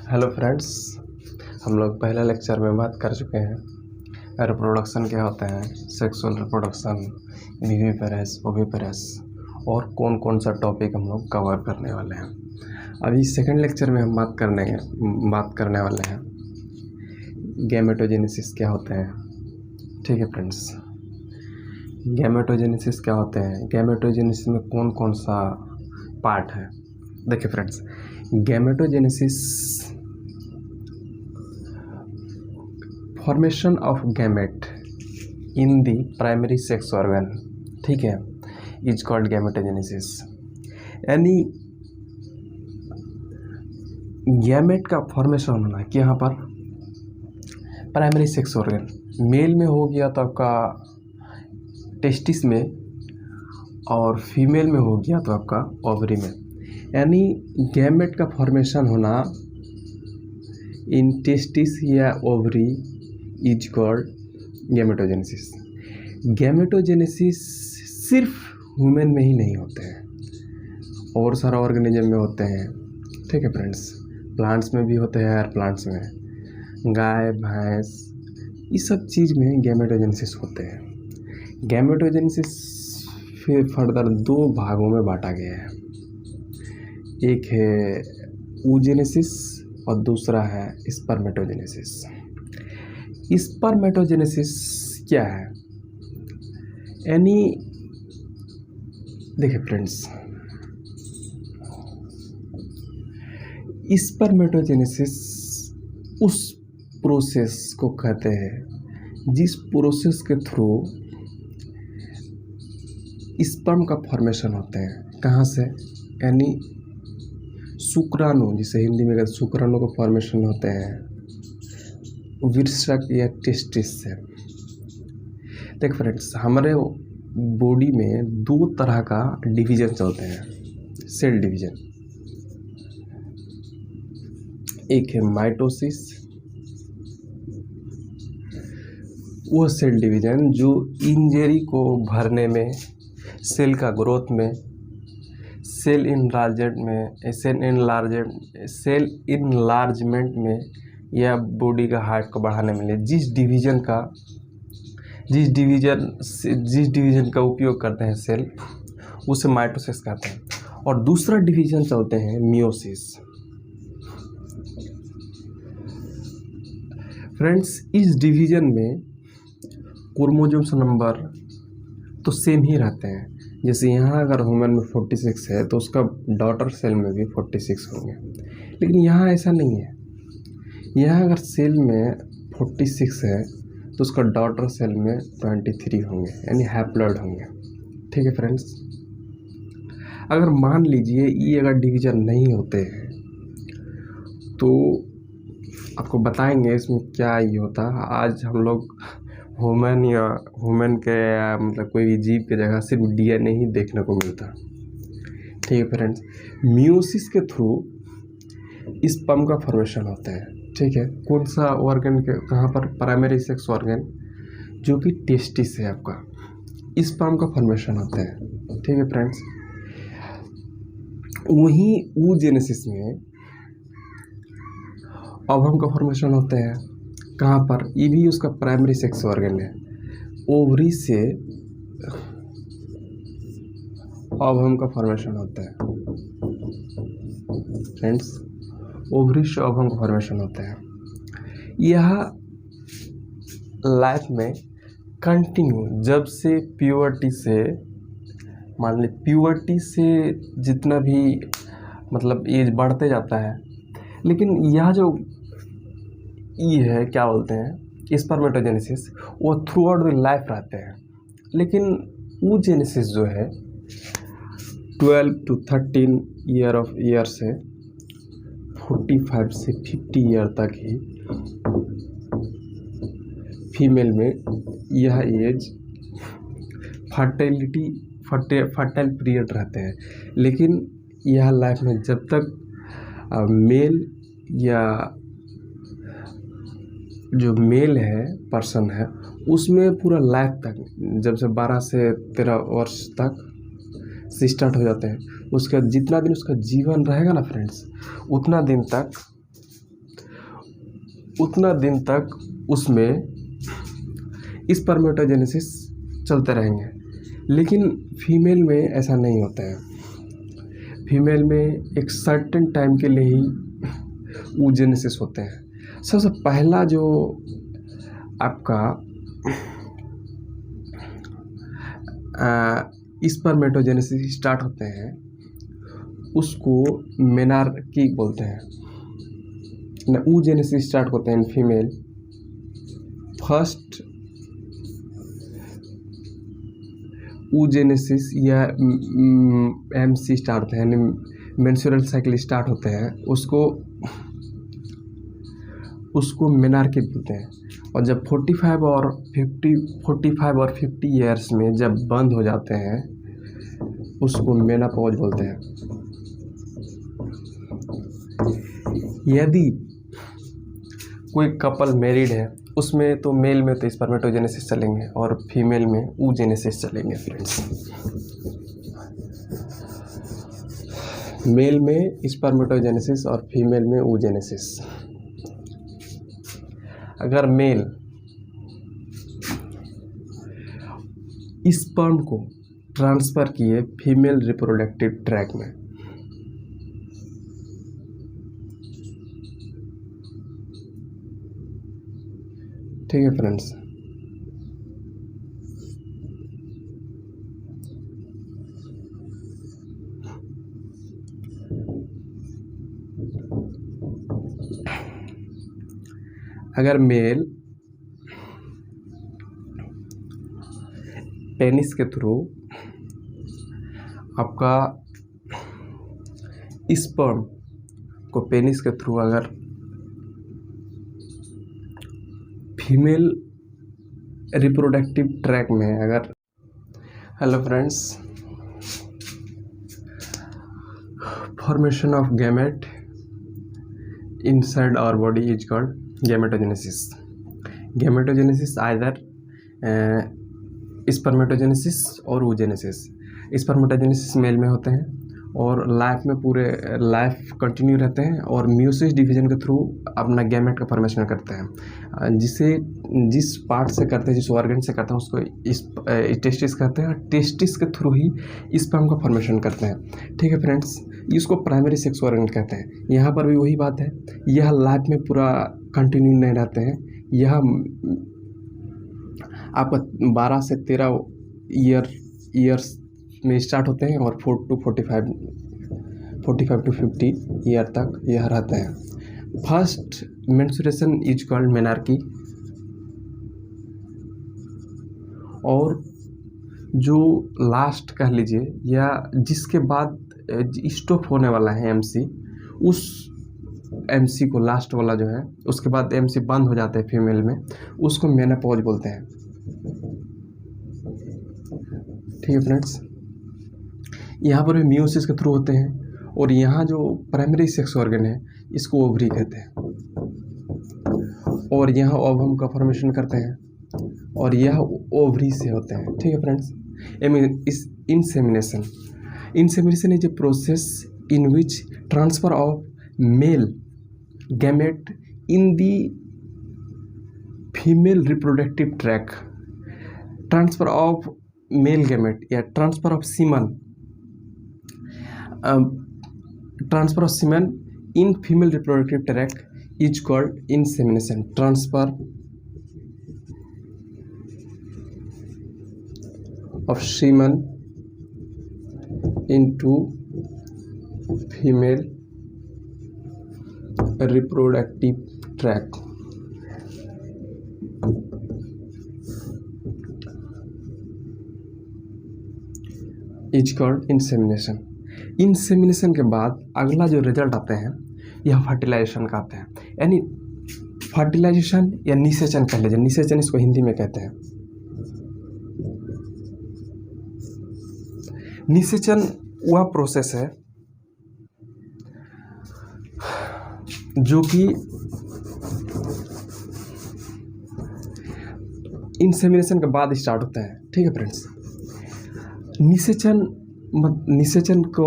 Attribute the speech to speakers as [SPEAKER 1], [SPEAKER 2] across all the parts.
[SPEAKER 1] Hello friends, हम लोग पहले लेक्चर में बात कर चुके हैं रिप्रोडक्शन क्या होता है, सेक्सुअल रिप्रोडक्शन, विविपेरस, ओविपेरस और कौन कौन सा टॉपिक हम लोग कवर करने वाले हैं। अभी सेकंड लेक्चर में हम बात करने वाले हैं गैमेटोजेनेसिस क्या होते हैं। ठीक है फ्रेंड्स, गैमेटोजेनेसिस क्या होते हैं, गैमेटोजेनेसिस में कौन कौन सा पार्ट है। देखिए friends, gametogenesis formation of gamete in the primary sex organ, ठीक है, इज कॉल्ड गैमेटोजेनेसिस। यानी गैमेट का फॉर्मेशन होना कि यहाँ पर प्राइमरी सेक्स ऑर्गन मेल में हो गया तो आपका टेस्टिस में, और फीमेल में हो गया तो आपका ओवरी में। यानी गैमेट का फॉर्मेशन होना इन टेस्टिस या ovary is called gametogenesis. Gametogenesis सिर्फ ह्यूमन में ही नहीं होते हैं, और सारा ऑर्गेनिज्म में होते हैं। ठीक है फ्रेंड्स, प्लांट्स में भी होते हैं, एयर प्लांट्स में, गाय भैंस, इस सब चीज़ में गैमेटोजेनेसिस होते हैं। गैमेटोजेनेसिस फिर फर्दर दो भागों में बांटा गया है, एक है oogenesis और दूसरा है स्पर्मेटोजेनेसिस। स्पर्मेटोजेनेसिस क्या है, यानी देखिए फ्रेंड्स, स्पर्मेटोजेनेसिस उस प्रोसेस को कहते हैं जिस प्रोसेस के थ्रू स्पर्म का फॉर्मेशन होते हैं। कहाँ से, यानी शुक्राणु, जिसे हिंदी में कहते हैं शुक्राणु का फॉर्मेशन होते हैं वृषक या टेस्टिस से। देख फ्रेंड्स, हमारे बॉडी में दो तरह का डिवीजन चलते हैं, सेल डिवीजन। एक है माइटोसिस, वो सेल डिवीजन जो इंजरी को भरने में, सेल का ग्रोथ में, सेल इनलार्जमेंट में या बॉडी का हाइट को बढ़ाने में जिस डिवीजन का उपयोग करते हैं सेल, उसे माइटोसिस कहते हैं। और दूसरा डिवीजन चलते हैं मियोसिस। फ्रेंड्स, इस डिवीजन में क्रोमोसोम्स नंबर तो सेम ही रहते हैं। जैसे यहाँ अगर ह्यूमन में 46 है तो उसका डॉटर सेल में भी 46 होंगे, लेकिन यहाँ ऐसा नहीं है। यहाँ अगर सेल में 46 है तो उसका डॉटर सेल में 23 होंगे, यानी हैप्लॉइड होंगे। ठीक है फ्रेंड्स, अगर मान लीजिए ये अगर डिवीजन नहीं होते हैं तो आपको बताएंगे इसमें क्या ये होता है। आज हम लोग ह्यूमन के मतलब कोई भी जीव के जगह सिर्फ डीएनए ही देखने को मिलता। ठीक है फ्रेंड्स, मियोसिस के थ्रू स्पर्म का फॉर्मेशन होता है। ठीक है, कौन सा ऑर्गन के, कहाँ पर, प्राइमरी सेक्स ऑर्गन जो कि टेस्टिस है आपका, स्पर्म का फॉर्मेशन होता है। ठीक है फ्रेंड्स, वहीं oogenesis में ओवम का फॉर्मेशन होता है। कहाँ पर, ये भी उसका प्राइमरी सेक्स ऑर्गन है। ओवरी से ओवम का फॉर्मेशन होता है फ्रेंड्स, ओवरी से ओवम का फॉर्मेशन होता है। यह लाइफ में कंटिन्यू, जब से प्यूबर्टी से, मान ली प्यूबर्टी से जितना भी मतलब एज बढ़ते जाता है, लेकिन यह जो ये है क्या बोलते हैं स्पर्मेटोजेनेसिस, वो थ्रू आउट द लाइफ रहते हैं। लेकिन oogenesis जो है 12 to 13 ईयर से 45 से 50 ईयर तक ही फीमेल में यह एज फर्टाइल पीरियड रहते हैं। लेकिन यह लाइफ में जब तक मेल या जो मेल है, पर्सन है, उसमें पूरा लाइफ तक, जब से 12 से 13 वर्ष तक से स्टार्ट हो जाते हैं, उसका जितना दिन उसका जीवन रहेगा ना फ्रेंड्स, उतना दिन तक उतना दिन तक उसमें स्पर्मेटोजेनेसिस चलते रहेंगे। लेकिन फीमेल में ऐसा नहीं होता है। फीमेल में एक सर्टेन टाइम के लिए ही oogenesis होते हैं। सबसे पहला जो आपका स्पर्मेटोजेनेसिस स्टार्ट होते हैं उसको मेनार्की बोलते हैं। oogenesis स्टार्ट होते हैं फीमेल। फर्स्ट oogenesis या MC स्टार्ट होते हैं, यानी मेंस्ट्रुअल साइकिल स्टार्ट होते हैं, उसको मेनार्की बोलते हैं। और जब 45 और 50 ईयर्स में जब बंद हो जाते हैं उसको मेनापॉज बोलते हैं। यदि कोई कपल मैरिड है उसमें तो मेल में तो स्पर्मेटोजेनेसिस चलेंगे और फीमेल में oogenesis चलेंगे फ्रेंड्स। मेल में स्पर्मेटोजेनेसिस और फीमेल में oogenesis। अगर मेल स्पर्म को ट्रांसफ़र किए फीमेल रिप्रोडक्टिव ट्रैक में, ठीक है फ्रेंड्स, अगर मेल पेनिस के थ्रू आपका स्पर्म को पेनिस के थ्रू अगर फीमेल रिप्रोडक्टिव ट्रैक में अगर, hello friends, formation of gamete inside our body is called gametogenesis. Gametogenesis either spermatogenesis और oogenesis। स्पर्मेटोजेनेसिस मेल में होते हैं और लाइफ में पूरे लाइफ कंटिन्यू रहते हैं और म्यूसिस डिवीजन के थ्रू अपना गैमेट का फॉर्मेशन करते हैं। जिस पार्ट से करते हैं, जिस ऑर्गन से करते हैं उसको टेस्टिस कहते हैं और टेस्टिस के थ्रू ही स्पर्म का फॉर्मेशन करते हैं। ठीक है फ्रेंड्स, इसको प्राइमरी सेक्स ऑर्गन कहते हैं। यहाँ पर भी वही बात है, यह लाइफ में पूरा कंटिन्यू नहीं रहते हैं। यह आपका 12 से 13 ईयर्स में स्टार्ट होते हैं और 45 टू 50 ईयर तक यह रहते हैं। First menstruation is called menarche, और जो लास्ट कह लीजिए या जिसके बाद स्टॉप होने वाला है एमसी, उस एमसी को लास्ट वाला जो है उसके बाद एमसी बंद हो जाता है फीमेल में, उसको मेनोपॉज बोलते हैं। ठीक है फ्रेंड्स, यहाँ पर भी म्यूसिस के थ्रू होते हैं और यहाँ जो प्राइमरी सेक्स ऑर्गन है इसको ओवरी कहते हैं और यहाँ ओवम का फॉर्मेशन करते हैं और यह ओवरी से होते हैं। ठीक है friends, insemination is a process in which transfer of male gamete in the female reproductive tract, transfer of male gamete या transfer of semen in female reproductive tract is called insemination. Transfer of semen into female reproductive tract is called insemination. Insemination के बाद अगला जो result आते हैं यह fertilisation का आते हैं, यानी फर्टिलाइजेशन या निषेचन कह लीजिए, निषेचन इसको हिंदी में कहते हैं। निषेचन वह प्रोसेस है जो कि इंसेमिनेशन के बाद स्टार्ट होता है। ठीक है फ्रेंड्स, निषेचन को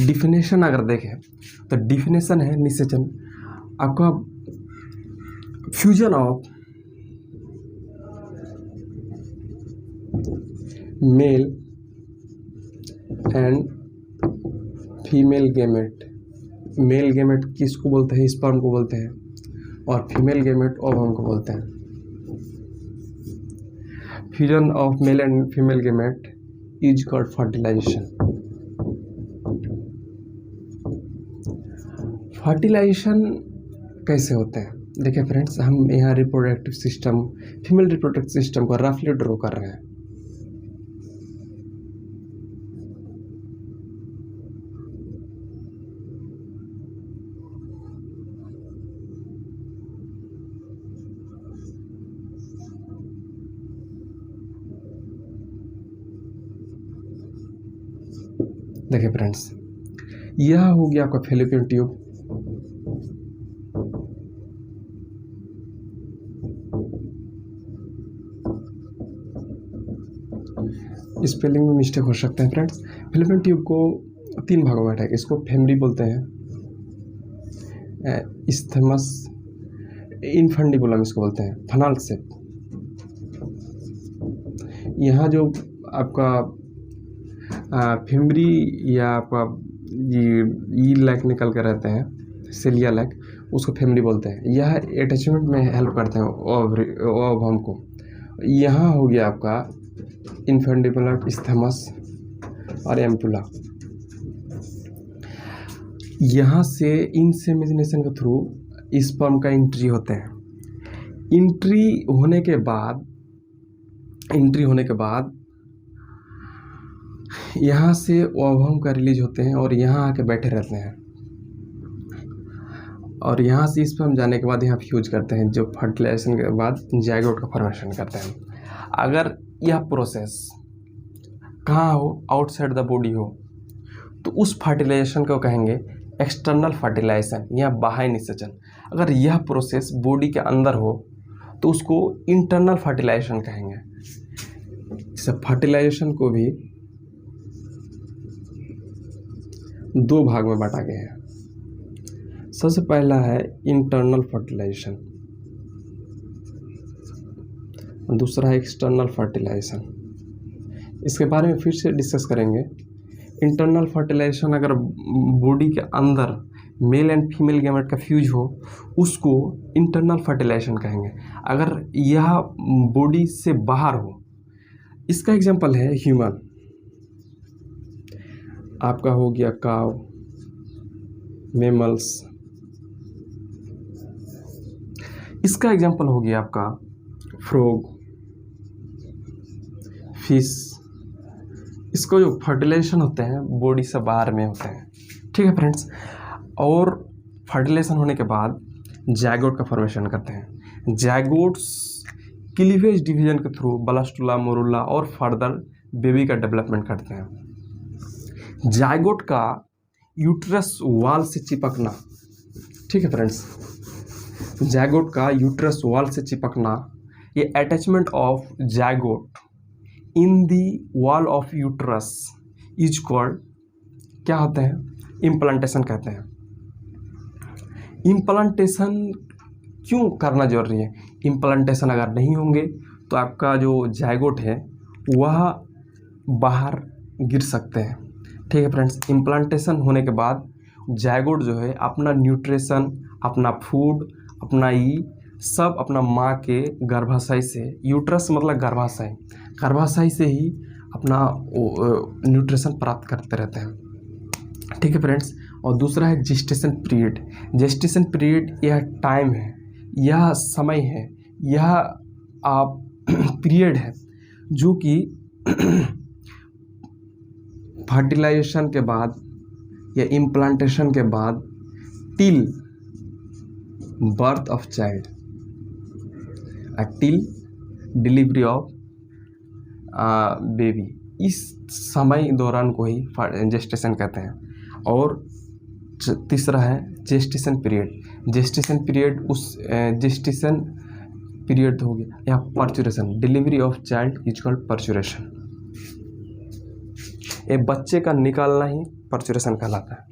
[SPEAKER 1] डिफिनेशन अगर देखें तो डिफिनेशन है निषेचन आपका fusion of male and female gamete. Male gamete किसको बोलते हैं? स्पर्म को बोलते हैं, और फीमेल गैमेट ओवम को बोलते हैं। Fusion of male and female gamete is called fertilization. Fertilization कैसे होते हैं? देखिए फ्रेंड्स, हम यहाँ reproductive system, female reproductive system को रफली ड्रॉ कर रहे हैं। देखिए फ्रेंड्स, यह हो गया आपका फैलोपियन ट्यूब। स्पेलिंग में मिस्टेक हो सकते हैं फ्रेंड्स। फैलोपियन ट्यूब को 3 भागों में बांटा है। इसको फेमरी बोलते हैं, इस्थमस, इनफंडिबुलम इसको बोलते हैं, फनाल शेप। यहाँ जो आपका फेमरी या आपका ये लैक निकल कर रहते हैं, सेलिया लैक, उसको फेमरी बोलते हैं। यह अटैचमेंट में हेल्प करते हैं ओवम को। यहाँ हो गया आपका इनफंडिबुलम, इस्थमस और एम्पुला। यहाँ से इंसेमिनेशन के थ्रू स्पर्म का एंट्री होते हैं। एंट्री होने के बाद यहाँ से ओवम का रिलीज होते हैं और यहाँ आके बैठे रहते हैं, और यहाँ से स्पर्म जाने के बाद यहाँ फ्यूज करते हैं, जो फर्टिलाइजेशन के बाद जाइगोट का फॉर्मेशन करते हैं। अगर यह प्रोसेस कहाँ हो, आउटसाइड द बॉडी हो, तो उस फर्टिलाइजेशन को कहेंगे एक्सटर्नल फर्टिलाइजेशन या बाह्य निषेचन। अगर यह प्रोसेस बॉडी के अंदर हो तो उसको इंटरनल फर्टिलाइजेशन कहेंगे। इस फर्टिलाइजेशन को भी 2 भाग में बांटा गया है। सबसे पहला है इंटरनल फर्टिलाइजेशन, दूसरा है एक्सटर्नल फर्टिलाइजेशन। इसके बारे में फिर से डिस्कस करेंगे। इंटरनल फर्टिलाइजेशन, अगर बॉडी के अंदर मेल एंड फीमेल गैमेट का फ्यूज हो, उसको इंटरनल फर्टिलाइजेशन कहेंगे। अगर यह बॉडी से बाहर हो, इसका एग्जांपल है ह्यूमन। आपका हो गया काव, मेमल्स। इसका एग्जांपल हो गया आपका फ्रॉग, फिश। इसको जो फर्टिलाइजेशन होते हैं बॉडी से बाहर में होते हैं। ठीक है फ्रेंड्स, और फर्टिलाइजेशन होने के बाद जाइगोट का फॉर्मेशन करते हैं। जाइगोट्स क्लीवेज डिवीजन के थ्रू ब्लास्टुला, मोरुला और फर्दर बेबी का डेवलपमेंट करते हैं। जाइगोट का यूट्रस वॉल से चिपकना, ठीक है फ्रेंड्स, जाइगोट का यूट्रस वॉल से चिपकना, ये attachment of zygote in the wall of uterus is called, क्या होते हैं, इम्प्लांटेशन कहते हैं। इम्प्लांटेशन क्यों करना जरूरी है? इम्प्लांटेशन अगर नहीं होंगे तो आपका जो जाइगोट है वह बाहर गिर सकते हैं। ठीक है फ्रेंड्स, इम्प्लांटेशन होने के बाद जाइगोट जो है अपना न्यूट्रिशन, अपना फूड, अपना सब अपना माँ के गर्भाशय से, यूट्रस मतलब गर्भाशय, गर्भाशय से ही अपना न्यूट्रिशन प्राप्त करते रहते हैं। ठीक है फ्रेंड्स, और दूसरा है जेस्टेशन पीरियड। जेस्टेशन पीरियड यह टाइम है, यह समय है, यह आप पीरियड है जो कि फर्टिलाइजेशन के बाद या इम्प्लांटेशन के बाद till birth of child, till delivery of baby, इस समय दौरान को ही जेस्टेशन कहते हैं। और तीसरा है जेस्टेशन पीरियड। जेस्टेशन पीरियड उस जेस्टेशन पीरियड हो गया या पर्चुरेशन, delivery of child is called पर्चुरेशन। एक बच्चे का निकालना ही पर्चुरेशन कहलाता है।